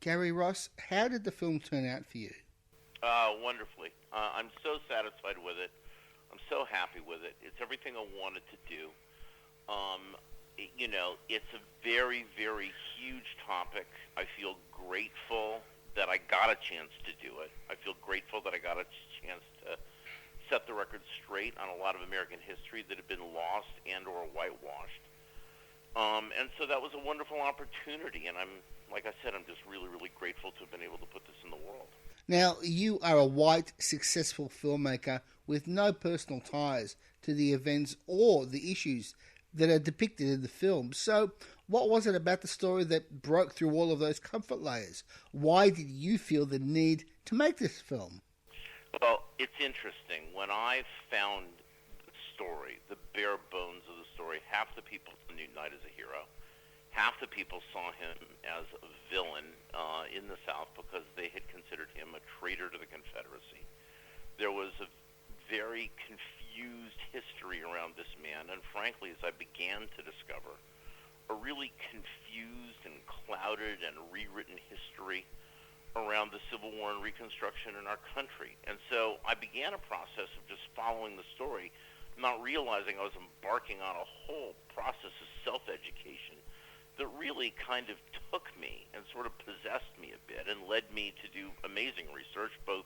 Gary Ross, how did the film turn out for you? Wonderfully. I'm so satisfied with it. I'm so happy with it. It's everything I wanted to do. It's a very, very huge topic. I feel grateful that I got a chance to do it. I feel grateful that I got a chance to set the record straight on a lot of American history that had been lost and or whitewashed. And so that was a wonderful opportunity, and like I said, I'm just really, really grateful to have been able to put this in the world. Now, you are a white, successful filmmaker with no personal ties to the events or the issues that are depicted in the film. So, what was it about the story that broke through all of those comfort layers? Why did you feel the need to make this film? Well, it's interesting. When I found the story, the bare bones of the story, half the people saw Newton Knight as a hero. Half the people saw him as a villain in the South because they had considered him a traitor to the Confederacy. There was a very confused history around this man, and frankly, as I began to discover, a really confused and clouded and rewritten history around the Civil War and Reconstruction in our country. And so I began a process of just following the story, not realizing I was embarking on a whole process of self-education that really kind of took me and sort of possessed me a bit and led me to do amazing research, both,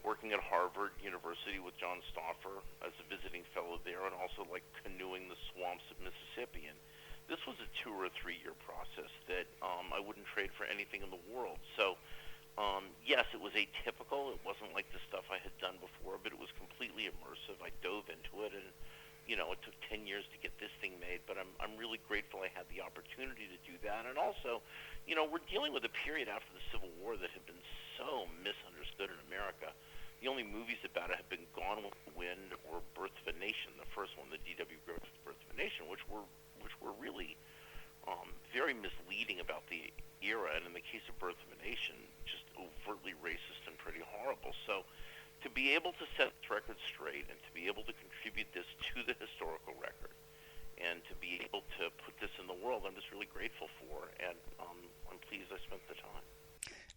working at Harvard University with John Stauffer as a visiting fellow there, and also like canoeing the swamps of Mississippi. And this was a 2 or 3 year process that I wouldn't trade for anything in the world. So, yes, it was atypical. It wasn't like the stuff I had done before, but it was completely immersive. I dove into it, and it took 10 years to get this thing made, but I'm really grateful I had the opportunity to do that. And also, we're dealing with a period after the Civil War that had been so misunderstood in America. The only movies about it have been Gone with the Wind or Birth of a Nation, the first one, the D.W. Griffith Birth of a Nation, which were really very misleading about the era, and in the case of Birth of a Nation, just overtly racist and pretty horrible. So to be able to set this record straight and to be able to contribute this to the historical record and to be able to put this in the world, I'm just really grateful for, and I'm pleased I spent the time.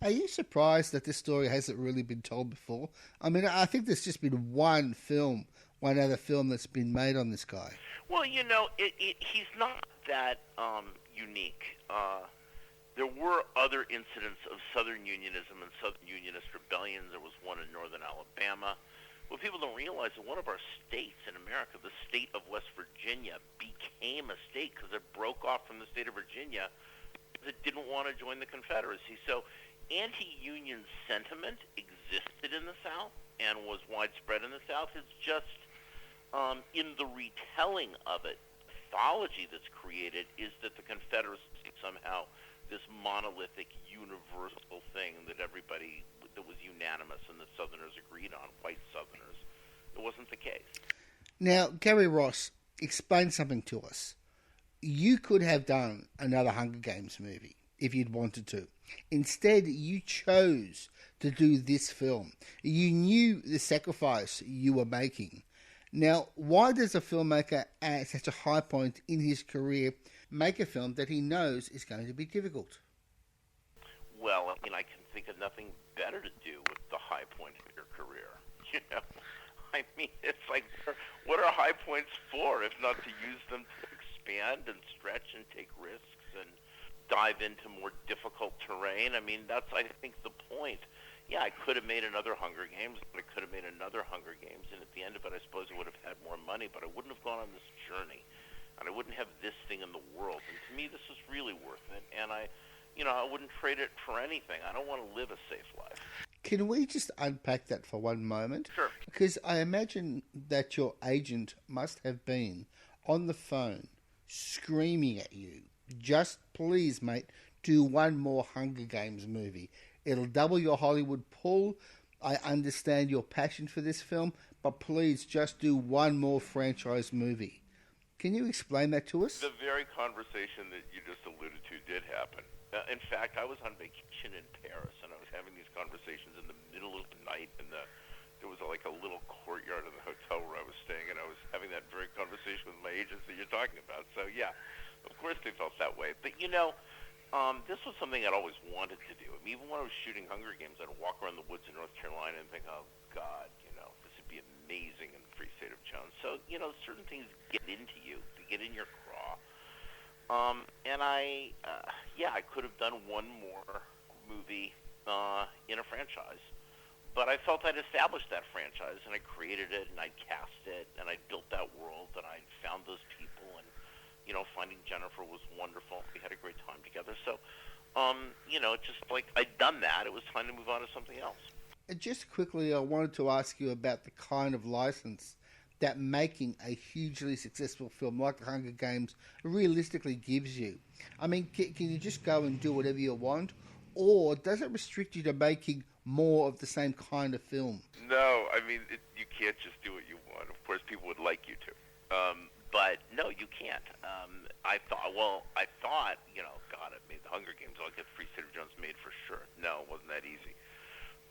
Are you surprised that this story hasn't really been told before? I mean, I think there's just been one other film that's been made on this guy. Well, he's not that unique. There were other incidents of Southern Unionism and Southern Unionist rebellions. There was one in northern Alabama. What people don't realize is one of our states in America, the state of West Virginia, became a state because it broke off from the state of Virginia because it didn't want to join the Confederacy. So anti-Union sentiment existed in the South and was widespread in the South. It's just in the retelling of it, the mythology that's created is that the Confederacy somehow this monolithic, universal thing that everybody, that was unanimous and that Southerners agreed on, white Southerners. It wasn't the case. Now, Gary Ross, explain something to us. You could have done another Hunger Games movie if you'd wanted to. Instead, you chose to do this film. You knew the sacrifice you were making. Now, why does a filmmaker at such a high point in his career make a film that he knows is going to be difficult? Well, I mean, I can think of nothing better to do with the high point of your career. You know, I mean, it's like, what are high points for if not to use them to expand and stretch and take risks and dive into more difficult terrain? I mean, that's, I think, the point. Yeah, I could have made another Hunger Games, but I could have made another Hunger Games, and at the end of it, I suppose I would have had more money, but I wouldn't have gone on this journey, and I wouldn't have this thing in the world. And to me, this is really worth it, and I wouldn't trade it for anything. I don't want to live a safe life. Can we just unpack that for one moment? Sure. Because I imagine that your agent must have been on the phone screaming at you, just please, mate, do one more Hunger Games movie. It'll double your Hollywood pull. I understand your passion for this film, but please just do one more franchise movie. Can you explain that to us? The very conversation that you just alluded to did happen. In fact, I was on vacation in Paris, and I was having these conversations in the middle of the night, and there was like a little courtyard in the hotel where I was staying, and I was having that very conversation with my agents that you're talking about. So, yeah, of course they felt that way. But, This was something I'd always wanted to do. I mean, even when I was shooting Hunger Games, I'd walk around the woods in North Carolina and think, oh, God, this would be amazing in the Free State of Jones. So, certain things get into you, they get in your craw. And I could have done one more movie in a franchise. But I felt I'd established that franchise, and I created it, and I cast it, and I built that world, and I found those people, and finding Jennifer was wonderful. We had a great time together. So, just like I'd done that, it was time to move on to something else. Just quickly, I wanted to ask you about the kind of license that making a hugely successful film like The Hunger Games realistically gives you. I mean, can you just go and do whatever you want, or does it restrict you to making more of the same kind of film? No, I mean, you can't just do what you want. Of course, people would like you to. But no, you can't. I thought, God, I made The Hunger Games. I'll get Free State of Jones made for sure. No, it wasn't that easy.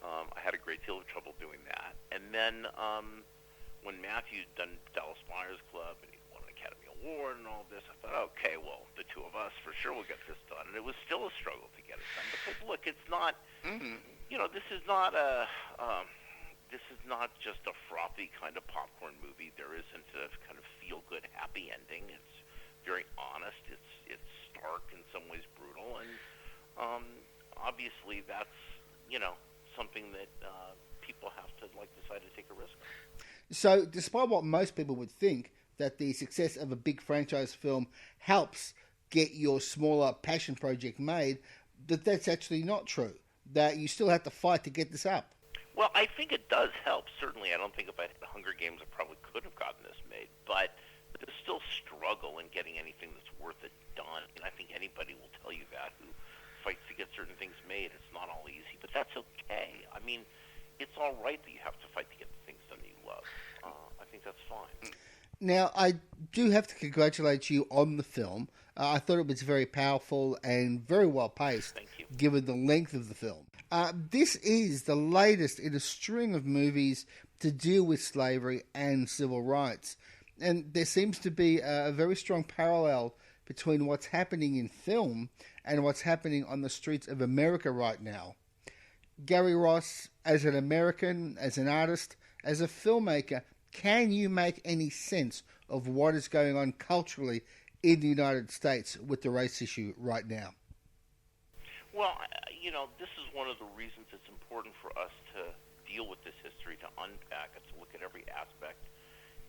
I had a great deal of trouble doing that. And then when Matthew'd done Dallas Buyers Club and he won an Academy Award and all this, I thought, okay, well, the two of us for sure will get this done. And it was still a struggle to get it done. Because look, it's not, this is not just a frothy kind of popcorn movie. There isn't a kind of feel-good happy ending. It's very honest. It's stark, in some ways brutal, and obviously that's something that people have to decide to take a risk on. So, despite what most people would think, that the success of a big franchise film helps get your smaller passion project made, that's actually not true. That you still have to fight to get this up. Well, I think it does help. Certainly, I don't think if I had the Hunger Games, I probably could have gotten this made. But there's still struggle in getting anything that's worth it done. And I think anybody will tell you that who fights to get certain things made. It's not all easy, but that's okay. I mean, it's all right that you have to fight to get the things done that you love. I think that's fine. Now, I do have to congratulate you on the film. I thought it was very powerful and very well paced, Thank you. given the length of the film. This is the latest in a string of movies to deal with slavery and civil rights. And there seems to be a very strong parallel between what's happening in film and what's happening on the streets of America right now. Gary Ross, as an American, as an artist, as a filmmaker, can you make any sense of what is going on culturally in the United States with the race issue right now? Well, this is one of the reasons it's important for us to deal with this history, to unpack it, to look at every aspect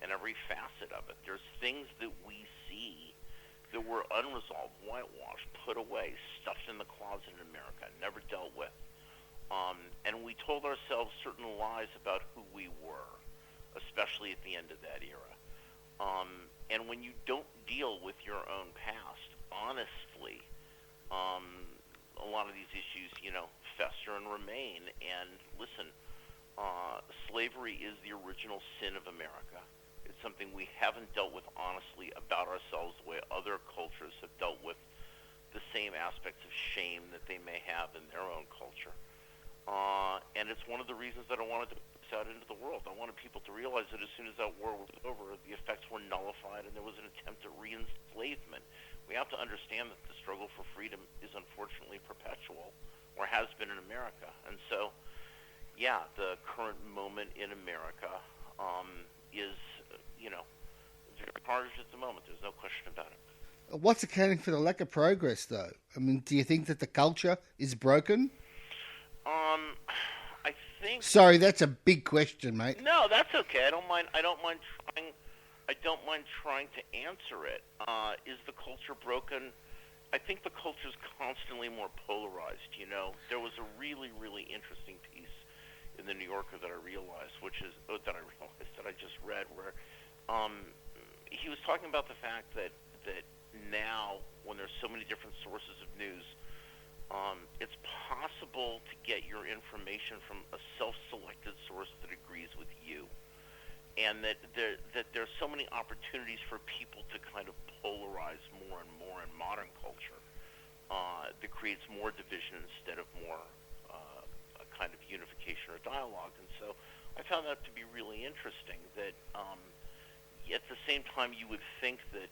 and every facet of it. There's things that we see that were unresolved, whitewashed, put away, stuffed in the closet in America, never dealt with. And we told ourselves certain lies about who we were, especially at the end of that era. And when you don't deal with your own past, honestly, a lot of these issues, fester and remain. And listen, slavery is the original sin of America. It's something we haven't dealt with honestly about ourselves the way other cultures have dealt with the same aspects of shame that they may have in their own culture. And it's one of the reasons that I wanted to put this out into the world. I wanted people to realize that as soon as that war was over, the effects were nullified and there was an attempt at re-enslavement. We have to understand that the struggle for freedom is unfortunately perpetual, or has been in America. And so, the current moment in America is, very harsh at the moment. There's no question about it. What's accounting for the lack of progress, though? I mean, do you think that the culture is broken? I think. Sorry, that's a big question, mate. No, that's okay. I don't mind trying to answer it. Is the culture broken? I think the culture is constantly more polarized. There was a really, really interesting piece in the New Yorker that I realized, that I just read, where he was talking about the fact that now, when there's so many different sources of news, it's possible to get your information from a self-selected source that agrees with you, and that there's so many opportunities for people to kind of polarize more and more in modern culture that creates more division instead of more a kind of unification or dialogue. And so I found that to be really interesting, that at the same time, you would think that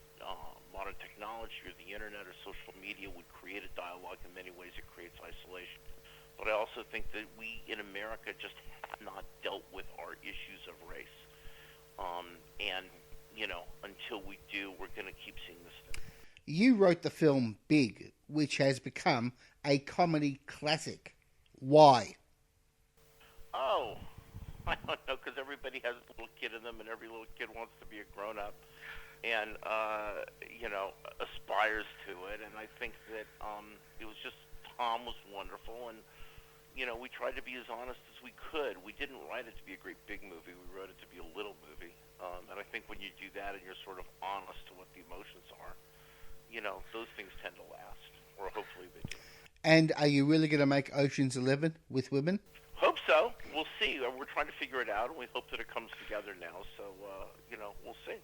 modern technology or the internet or social media would create a dialogue. In many ways, it creates isolation. But I also think that we in America just have not dealt with our issues of race. And, until we do, we're going to keep seeing this thing. You wrote the film Big, which has become a comedy classic. Why? Oh, I don't know, because everybody has a little kid in them, and every little kid wants to be a grown-up and, aspires to it. And I think that it was just, Tom was wonderful, and, we tried to be as honest as we could. We didn't write it to be a great big movie. We wrote it to be a little movie. And I think when you do that and you're sort of honest to what the emotions are, those things tend to last, or hopefully they do. And are you really going to make Ocean's 11 with women? Hope so. We'll see. We're trying to figure it out, and we hope that it comes together now. So, we'll see.